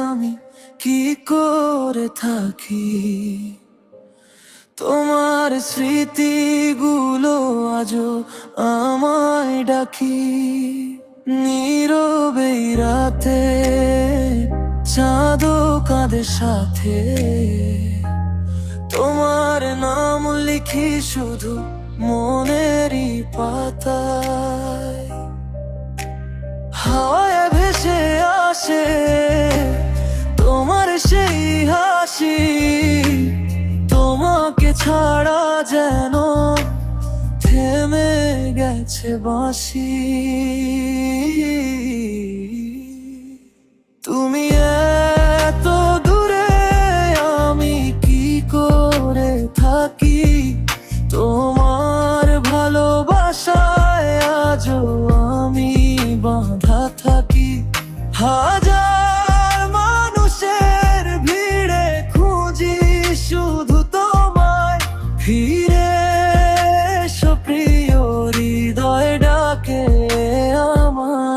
আমি কি করে থাকি। তোমার স্মৃতিগুলো আজও আমায় ডাকি। নীরবে রাতে চাঁদও কাঁধে সাথে, তোমার নাম লিখি শুধু মনেরই পাতায়। হাওয়ায় ভেসে আসে তোমার সেই হাসি, তোমাকে ছাড়া যেন থেমে গেছে বাঁশি। তুমি এত দূরে আমি কি করে থাকি। তোমার ভালোবাসায় আজও আমি বাঁধা থাকি। হাজার মানুষের ভিড়ে খুঁজি শুধু তোমায়, ফিরে এসো প্রিয় হৃদয় ডাকে আমায়।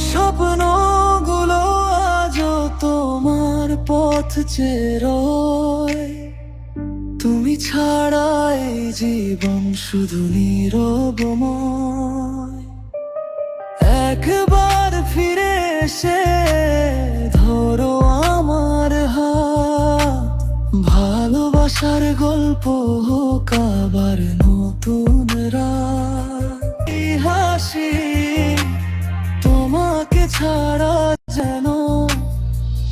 স্বপ্নগুলো আজও তোমার পথ চেয়ে রয়, তুমি ছাড়া এই জীবন শুধু নীরবময়। একবার ফিরে এসে ধরো আমার হাত, ভালোবাসার গল্প হোক আবার নতুন রাত। এই হাসি তোমাকে ছাড়া যেন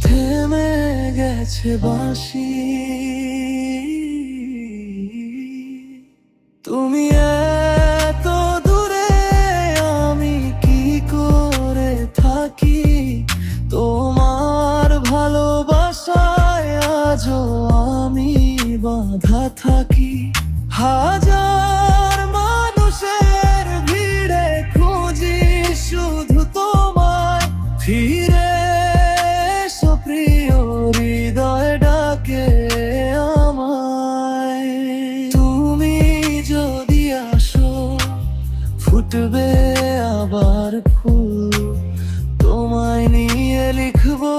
থেমে গেছে বাঁশি। তুমি এত দূরে আমি কি করে থাকি। তোমার ভালোবাসায় আজও আমি বাঁধা থাকি। হাজার মানুষের ভিড়ে খুঁজি শুধু তোমায়, ফিরে এসো প্রিয় হৃদয় ডাকে আমায়। তুমি যদি আসো ফুটবে আবার ফুল, তোমায় নিয়ে লিখবো